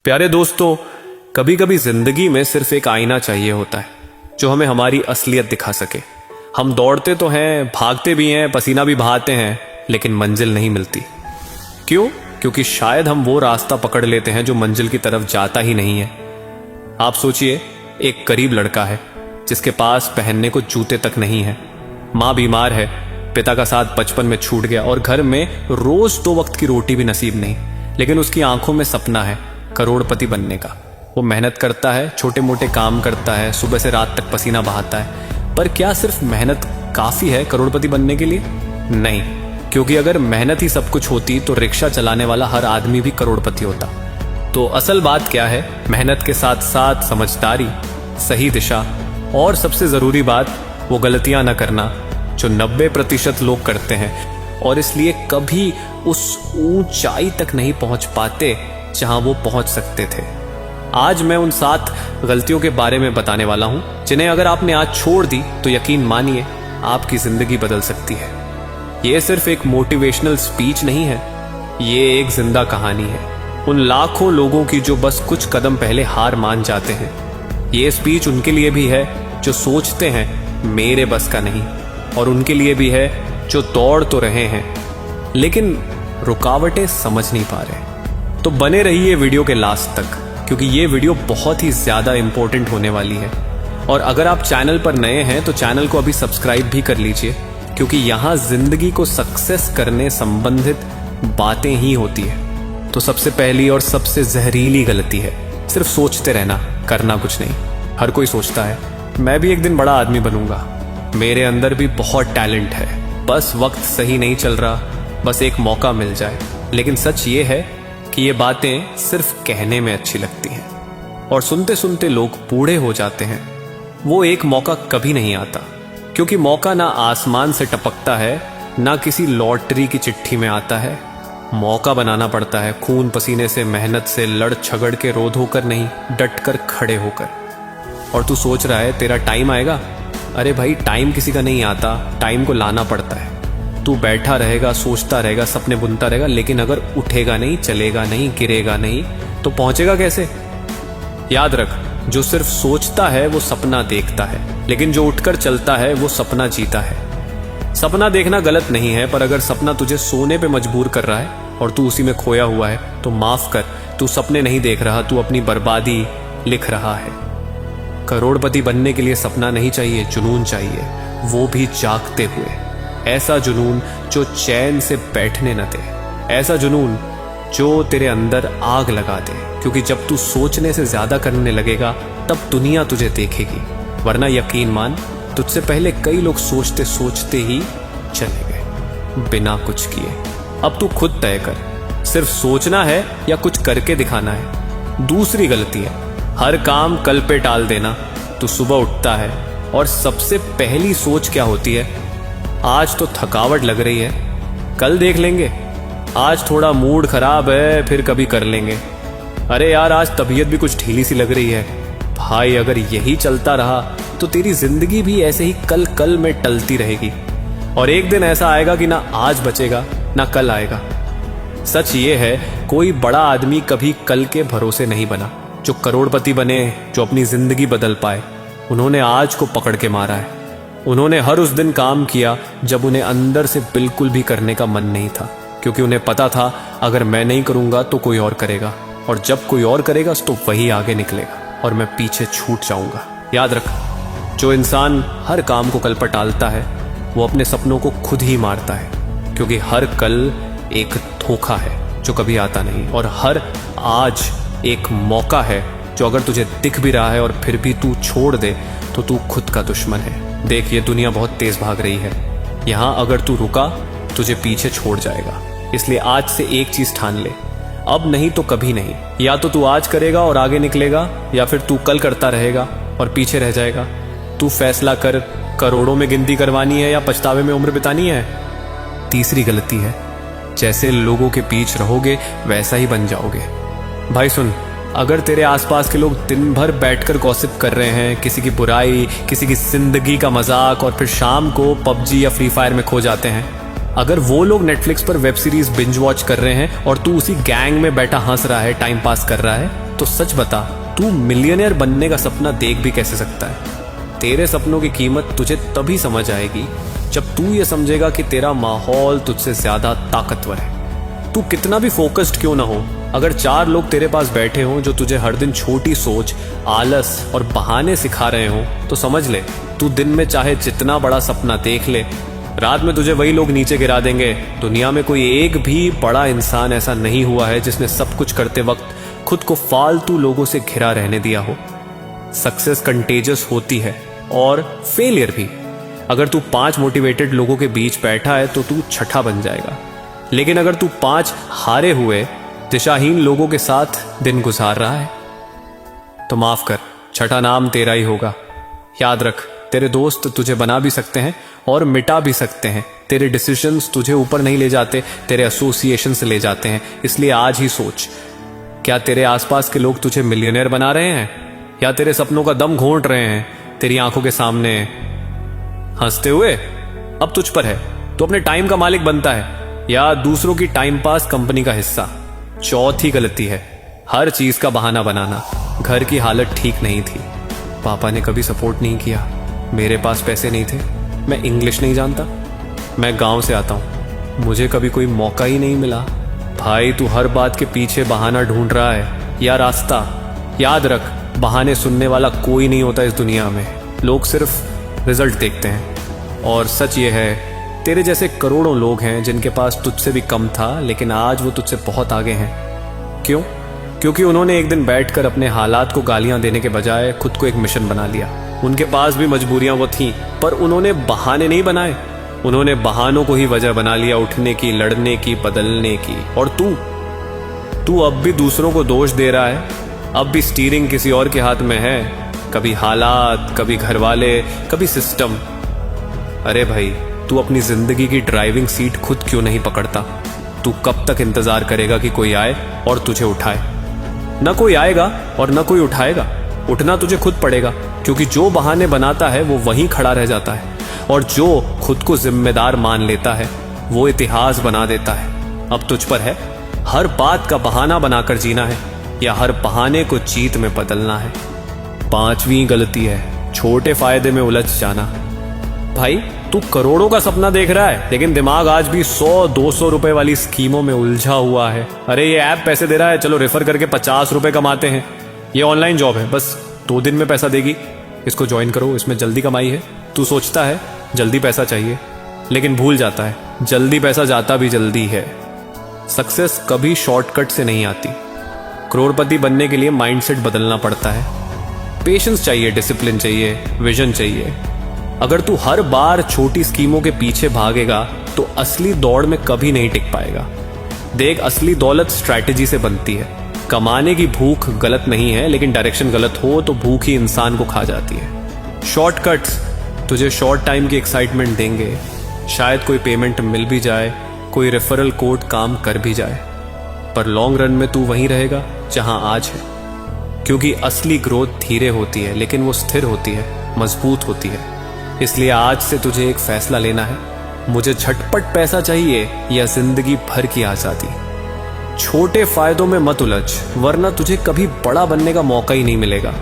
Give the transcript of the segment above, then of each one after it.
प्यारे दोस्तों, कभी कभी जिंदगी में सिर्फ एक आईना चाहिए होता है जो हमें हमारी असलियत दिखा सके। हम दौड़ते तो हैं, भागते भी हैं, पसीना भी बहाते हैं, लेकिन मंजिल नहीं मिलती। क्यों? क्योंकि शायद हम वो रास्ता पकड़ लेते हैं जो मंजिल की तरफ जाता ही नहीं है। आप सोचिए, एक गरीब लड़का है जिसके पास पहनने को जूते तक नहीं है, माँ बीमार है, पिता का साथ बचपन में छूट गया और घर में रोज 2 वक्त की रोटी भी नसीब नहीं, लेकिन उसकी आंखों में सपना है करोड़पति बनने का। वो मेहनत करता है, छोटे मोटे काम करता है, सुबह से रात तक पसीना बहाता है। पर क्या सिर्फ मेहनत काफी है करोड़पति बनने के लिए? नहीं, क्योंकि अगर मेहनत ही सब कुछ होती तो रिक्शा चलाने वाला हर आदमी भी करोड़पति होता। तो असल बात क्या है? मेहनत के साथ साथ समझदारी, सही दिशा और सबसे जरूरी बात, वो गलतियां न करना जो 90% लोग करते हैं और इसलिए कभी उस ऊंचाई तक नहीं पहुंच पाते जहां वो पहुंच सकते थे। आज मैं उन 7 गलतियों के बारे में बताने वाला हूं जिन्हें अगर आपने आज छोड़ दी तो यकीन मानिए आपकी जिंदगी बदल सकती है। ये सिर्फ एक मोटिवेशनल स्पीच नहीं है, ये एक जिंदा कहानी है उन लाखों लोगों की जो बस कुछ कदम पहले हार मान जाते हैं। ये स्पीच उनके लिए भी है जो सोचते हैं मेरे बस का नहीं, और उनके लिए भी है जो दौड़ तो रहे हैं लेकिन रुकावटें समझ नहीं पा रहे। तो बने रहिए वीडियो के लास्ट तक, क्योंकि ये वीडियो बहुत ही ज्यादा इंपॉर्टेंट होने वाली है। और अगर आप चैनल पर नए हैं तो चैनल को अभी सब्सक्राइब भी कर लीजिए, क्योंकि यहाँ जिंदगी को सक्सेस करने संबंधित बातें ही होती है। तो सबसे पहली और सबसे जहरीली गलती है सिर्फ सोचते रहना, करना कुछ नहीं। हर कोई सोचता है मैं भी एक दिन बड़ा आदमी बनूंगा, मेरे अंदर भी बहुत टैलेंट है, बस वक्त सही नहीं चल रहा, बस एक मौका मिल जाए। लेकिन सच ये है कि ये बातें सिर्फ कहने में अच्छी लगती हैं और सुनते सुनते लोग बूढ़े हो जाते हैं। वो एक मौका कभी नहीं आता, क्योंकि मौका ना आसमान से टपकता है, ना किसी लॉटरी की चिट्ठी में आता है। मौका बनाना पड़ता है खून पसीने से, मेहनत से, लड़ झगड़ के, रोध होकर नहीं, डट कर खड़े होकर। और तू सोच रहा है तेरा टाइम आएगा? अरे भाई, टाइम किसी का नहीं आता, टाइम को लाना पड़ता है। तू बैठा रहेगा, सोचता रहेगा, सपने बुनता रहेगा, लेकिन अगर उठेगा नहीं, चलेगा नहीं, गिरेगा नहीं तो पहुंचेगा कैसे? याद रख, जो सिर्फ सोचता है वो सपना देखता है, लेकिन जो उठकर चलता है वो सपना जीता है। सपना देखना गलत नहीं है, पर अगर सपना तुझे सोने पे मजबूर कर रहा है और तू उसी में खोया हुआ है तो माफ कर, तू सपने नहीं देख रहा, तू अपनी बर्बादी लिख रहा है। करोड़पति बनने के लिए सपना नहीं चाहिए, जुनून चाहिए, वो भी जागते हुए। ऐसा जुनून जो चैन से बैठने न दे, ऐसा जुनून जो तेरे अंदर आग लगा दे, क्योंकि जब तू सोचने से ज्यादा करने लगेगा तब दुनिया तुझे देखेगी, वरना यकीन मान तुझसे पहले कई लोग सोचते सोचते ही चले गए बिना कुछ किए। अब तू खुद तय कर, सिर्फ सोचना है या कुछ करके दिखाना है। दूसरी गलती है हर काम कल पे टाल देना। तू सुबह उठता है और सबसे पहली सोच क्या होती है? आज तो थकावट लग रही है, कल देख लेंगे। आज थोड़ा मूड खराब है, फिर कभी कर लेंगे। अरे यार, आज तबीयत भी कुछ ढीली सी लग रही है। भाई, अगर यही चलता रहा तो तेरी जिंदगी भी ऐसे ही कल कल में टलती रहेगी और एक दिन ऐसा आएगा कि ना आज बचेगा ना कल आएगा। सच ये है, कोई बड़ा आदमी कभी कल के भरोसे नहीं बना। जो करोड़पति बने, जो अपनी जिंदगी बदल पाए, उन्होंने आज को पकड़ के मारा है। उन्होंने हर उस दिन काम किया जब उन्हें अंदर से बिल्कुल भी करने का मन नहीं था, क्योंकि उन्हें पता था अगर मैं नहीं करूंगा तो कोई और करेगा, और जब कोई और करेगा तो वही आगे निकलेगा और मैं पीछे छूट जाऊंगा। याद रख, जो इंसान हर काम को कल पर टालता है वो अपने सपनों को खुद ही मारता है, क्योंकि हर कल एक धोखा है जो कभी आता नहीं, और हर आज एक मौका है जो अगर तुझे दिख भी रहा है और फिर भी तू छोड़ दे तो तू खुद का दुश्मन है। देख, ये दुनिया बहुत तेज भाग रही है, यहाँ अगर तू रुका तुझे पीछे छोड़ जाएगा। इसलिए आज से एक चीज ठान ले, अब नहीं तो कभी नहीं। या तो तू आज करेगा और आगे निकलेगा, या फिर तू कल करता रहेगा और पीछे रह जाएगा। तू फैसला कर, करोड़ों में गिनती करवानी है या पछतावे में उम्र बितानी है। तीसरी गलती है जैसे लोगों के बीच रहोगे वैसा ही बन जाओगे। भाई सुन, अगर तेरे आसपास के लोग दिन भर बैठकर गॉसिप कर रहे हैं, किसी की बुराई, किसी की जिंदगी का मजाक, और फिर शाम को पबजी या फ्री फायर में खो जाते हैं, अगर वो लोग नेटफ्लिक्स पर वेब सीरीज बिंज वॉच कर रहे हैं और तू उसी गैंग में बैठा हंस रहा है, टाइम पास कर रहा है, तो सच बता, तू मिलियनेयर बनने का सपना देख भी कैसे सकता है? तेरे सपनों की कीमत तुझे तभी समझ आएगी जब तू ये समझेगा कि तेरा माहौल तुझसे ज्यादा ताकतवर है। तू कितना भी फोकस्ड क्यों ना हो, अगर 4 लोग तेरे पास बैठे हों जो तुझे हर दिन छोटी सोच, आलस और बहाने सिखा रहे हों, तो समझ ले तू दिन में चाहे जितना बड़ा सपना देख ले, रात में तुझे वही लोग नीचे गिरा देंगे। दुनिया में कोई एक भी बड़ा इंसान ऐसा नहीं हुआ है जिसने सब कुछ करते वक्त खुद को फालतू लोगों से घिरा रहने दिया हो। सक्सेस कंटेजियस होती है और फेलियर भी। अगर तू 5 मोटिवेटेड लोगों के बीच बैठा है तो तू छठा बन जाएगा, लेकिन अगर तू 5 हारे हुए दिशाहीन लोगों के साथ दिन गुजार रहा है तो माफ कर, छठा नाम तेरा ही होगा। याद रख, तेरे दोस्त तुझे बना भी सकते हैं और मिटा भी सकते हैं। तेरे डिसीजंस तुझे ऊपर नहीं ले जाते, तेरे एसोसिएशन से ले जाते हैं। इसलिए आज ही सोच, क्या तेरे आसपास के लोग तुझे मिलियनेयर बना रहे हैं या तेरे सपनों का दम घोंट रहे हैं तेरी आंखों के सामने हंसते हुए? अब तुझ पर है, तो अपने टाइम का मालिक बनता है या दूसरों की टाइम पास कंपनी का हिस्सा। चौथी गलती है हर चीज का बहाना बनाना। घर की हालत ठीक नहीं थी, पापा ने कभी सपोर्ट नहीं किया, मेरे पास पैसे नहीं थे, मैं इंग्लिश नहीं जानता, मैं गांव से आता हूं, मुझे कभी कोई मौका ही नहीं मिला। भाई तू हर बात के पीछे बहाना ढूंढ रहा है या रास्ता। याद रख, बहाने सुनने वाला कोई नहीं होता इस दुनिया में, लोग सिर्फ रिजल्ट देखते हैं। और सच ये है, तेरे जैसे करोड़ों लोग हैं जिनके पास तुझसे भी कम था, लेकिन आज वो तुझसे बहुत आगे हैं। क्यों? क्योंकि उन्होंने एक दिन बैठकर अपने हालात को गालियां देने के बजाय खुद को एक मिशन बना लिया। उनके पास भी मजबूरियां वो थीं, पर उन्होंने बहाने नहीं बनाए, उन्होंने बहानों को ही वजह बना लिया उठने की, लड़ने की, बदलने की। और तू अब भी दूसरों को दोष दे रहा है, अब भी स्टीयरिंग किसी और के हाथ में है, कभी हालात, कभी घर वाले, कभी सिस्टम। अरे भाई, तू अपनी जिंदगी की ड्राइविंग सीट खुद क्यों नहीं पकड़ता? तू कब तक इंतजार करेगा कि कोई आए और तुझे उठाए? न कोई आएगा और न कोई उठाएगा, उठना तुझे खुद पड़ेगा, क्योंकि जो बहाने बनाता है वो वहीं खड़ा रह जाता है, और जो खुद को जिम्मेदार मान लेता है वो इतिहास बना देता है। अब तुझ पर है, हर बात का बहाना बनाकर जीना है या हर बहाने को जीत में बदलना है। 5वीं गलती है छोटे फायदे में उलझ जाना। भाई तू करोड़ों का सपना देख रहा है, लेकिन दिमाग आज भी 100-200 रुपए वाली स्कीमों में उलझा हुआ है। अरे ये ऐप पैसे दे रहा है, चलो रेफर करके 50 रुपए कमाते हैं। ये ऑनलाइन जॉब है, बस 2 दिन में पैसा देगी, इसको ज्वाइन करो, इसमें जल्दी कमाई है। तू सोचता है जल्दी पैसा चाहिए, लेकिन भूल जाता है जल्दी पैसा जाता भी जल्दी है। सक्सेस कभी शॉर्टकट से नहीं आती। करोड़पति बनने के लिए माइंडसेट बदलना पड़ता है, पेशेंस चाहिए, डिसिप्लिन चाहिए, विजन चाहिए। अगर तू हर बार छोटी स्कीमों के पीछे भागेगा तो असली दौड़ में कभी नहीं टिक पाएगा। देख, असली दौलत स्ट्रैटेजी से बनती है। कमाने की भूख गलत नहीं है, लेकिन डायरेक्शन गलत हो तो भूख ही इंसान को खा जाती है। शॉर्टकट्स तुझे शॉर्ट टाइम की एक्साइटमेंट देंगे, शायद कोई पेमेंट मिल भी जाए, कोई रेफरल कोड काम कर भी जाए, पर लॉन्ग रन में तू वहीं रहेगा जहां आज है। क्योंकि असली ग्रोथ धीरे होती है, लेकिन वो स्थिर होती है, मजबूत होती है। इसलिए आज से तुझे एक फैसला लेना है, मुझे झटपट पैसा चाहिए या जिंदगी भर की आजादी। छोटे फायदों में मत उलझ, वरना तुझे कभी बड़ा बनने का मौका ही नहीं मिलेगा।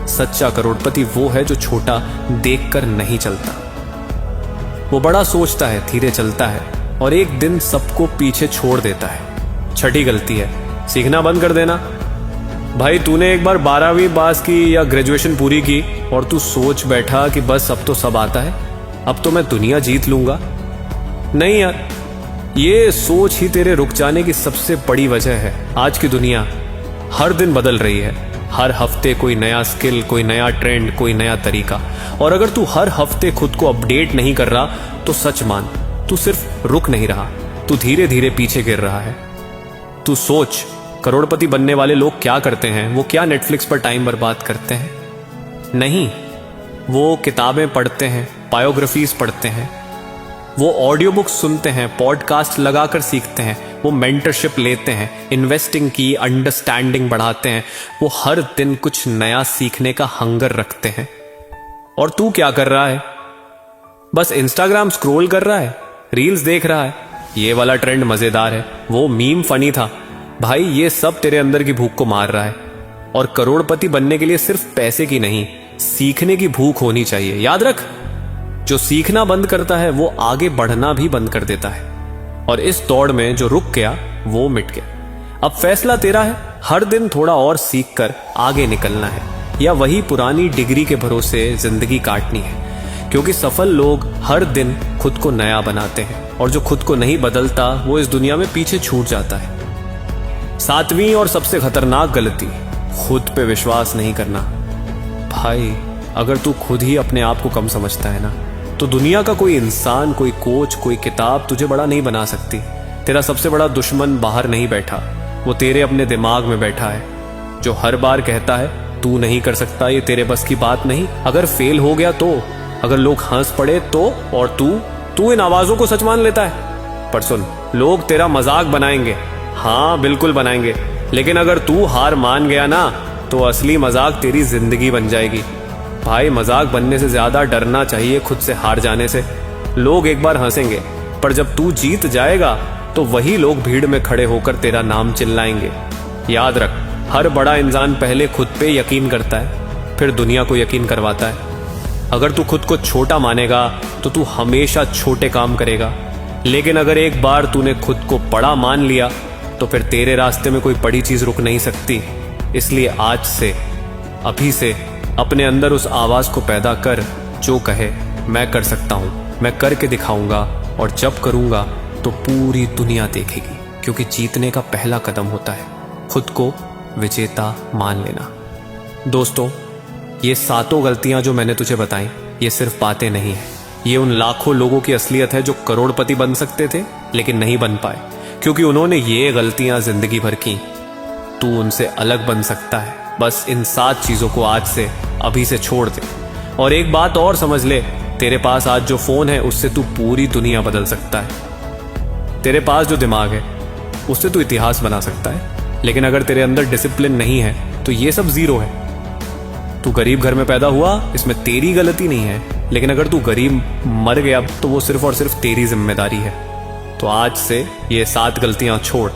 सच्चा करोड़पति वो है जो छोटा देखकर नहीं चलता, वो बड़ा सोचता है, धीरे चलता है और एक दिन सबको पीछे छोड़ देता है। छठी गलती है सीखना बंद कर देना। भाई तूने एक बार 12वीं पास की या ग्रेजुएशन पूरी की और तू सोच बैठा कि बस अब तो सब आता है, अब तो मैं दुनिया जीत लूंगा। नहीं यार, ये सोच ही तेरे रुक जाने की सबसे बड़ी वजह है। आज की दुनिया हर दिन बदल रही है, हर हफ्ते कोई नया स्किल, कोई नया ट्रेंड, कोई नया तरीका। और अगर तू हर हफ्ते खुद को अपडेट नहीं कर रहा तो सच मान, तू सिर्फ रुक नहीं रहा, तू धीरे धीरे पीछे गिर रहा है। तू सोच, करोड़पति बनने वाले लोग क्या करते हैं? वो क्या नेटफ्लिक्स पर टाइम बर्बाद करते हैं? नहीं, वो किताबें पढ़ते हैं, बायोग्राफीज पढ़ते हैं, वो ऑडियो बुक्स सुनते हैं, पॉडकास्ट लगाकर सीखते हैं, वो मेंटरशिप लेते हैं, इन्वेस्टिंग की अंडरस्टैंडिंग बढ़ाते हैं, वो हर दिन कुछ नया सीखने का हंगर रखते हैं। और तू क्या कर रहा है? बस इंस्टाग्राम स्क्रॉल कर रहा है, रील्स देख रहा है, ये वाला ट्रेंड मजेदार है, वो मीम फनी था। भाई ये सब तेरे अंदर की भूख को मार रहा है। और करोड़पति बनने के लिए सिर्फ पैसे की नहीं, सीखने की भूख होनी चाहिए। याद रख, जो सीखना बंद करता है वो आगे बढ़ना भी बंद कर देता है। और इस दौड़ में जो रुक गया वो मिट गया। अब फैसला तेरा है, हर दिन थोड़ा और सीख कर आगे निकलना है, या वही पुरानी डिग्री के भरोसे जिंदगी काटनी है। क्योंकि सफल लोग हर दिन खुद को नया बनाते हैं, और जो खुद को नहीं बदलता वो इस दुनिया में पीछे छूट जाता है। 7वीं और सबसे खतरनाक गलती, खुद पे विश्वास नहीं करना। भाई, अगर तू खुद ही अपने आप को कम समझता है ना, तो दुनिया का कोई इंसान, कोई कोच, कोई किताब तुझे बड़ा नहीं बना सकती। तेरा सबसे बड़ा दुश्मन बाहर नहीं बैठा, वो तेरे अपने दिमाग में बैठा है, जो हर बार कहता है तू नहीं कर सकता, ये तेरे बस की बात नहीं। अगर फेल हो गया तो, अगर लोग हंस पड़े तो, और तू इन आवाजों को सच मान लेता है। पर सुन, लोग तेरा मजाक बनाएंगे, हाँ बिल्कुल बनाएंगे, लेकिन अगर तू हार मान गया ना, तो असली मजाक तेरी जिंदगी बन जाएगी। भाई, मजाक बनने से ज्यादा डरना चाहिए खुद से हार जाने से। लोग एक बार हंसेंगे, पर जब तू जीत जाएगा तो वही लोग भीड़ में खड़े होकर तेरा नाम चिल्लाएंगे। याद रख, हर बड़ा इंसान पहले खुद पे यकीन करता है, फिर दुनिया को यकीन करवाता है। अगर तू खुद को छोटा मानेगा तो तू हमेशा छोटे काम करेगा, लेकिन अगर एक बार तूने खुद को बड़ा मान लिया तो फिर तेरे रास्ते में कोई बड़ी चीज रुक नहीं सकती। इसलिए आज से, अभी से अपने अंदर उस आवाज को पैदा कर जो कहे मैं कर सकता हूं, मैं करके दिखाऊंगा, और जब करूंगा तो पूरी दुनिया देखेगी। क्योंकि जीतने का पहला कदम होता है खुद को विजेता मान लेना। दोस्तों, ये 7 गलतियां जो मैंने तुझे बताई, ये सिर्फ बातें नहीं है, ये उन लाखों लोगों की असलियत है जो करोड़पति बन सकते थे लेकिन नहीं बन पाए, क्योंकि उन्होंने ये गलतियां जिंदगी भर की। तू उनसे अलग बन सकता है, बस इन 7 चीजों को आज से, अभी से छोड़ दे। और एक बात और समझ ले, तेरे पास आज जो फोन है उससे तू पूरी दुनिया बदल सकता है। तेरे पास जो दिमाग है उससे तू इतिहास बना सकता है, लेकिन अगर तेरे अंदर डिसिप्लिन नहीं है तो ये सब जीरो है। तू गरीब घर में पैदा हुआ, इसमें तेरी गलती नहीं है, लेकिन अगर तू गरीब मर गया तो वो सिर्फ और सिर्फ तेरी जिम्मेदारी है। तो आज से ये 7 गलतियां छोड़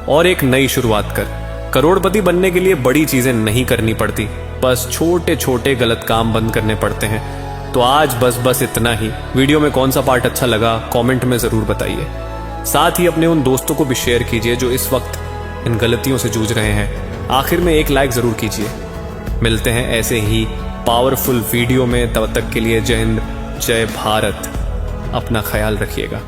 और एक नई शुरुआत कर। करोड़पति बनने के लिए बड़ी चीजें नहीं करनी पड़ती, बस छोटे छोटे गलत काम बंद करने पड़ते हैं। तो आज बस इतना ही। वीडियो में कौन सा पार्ट अच्छा लगा कमेंट में जरूर बताइए। साथ ही अपने उन दोस्तों को भी शेयर कीजिए जो इस वक्त इन गलतियों से जूझ रहे हैं। आखिर में एक लाइक जरूर कीजिए। मिलते हैं ऐसे ही पावरफुल वीडियो में, तब तक के लिए जय हिंद, जय भारत। अपना ख्याल रखिएगा।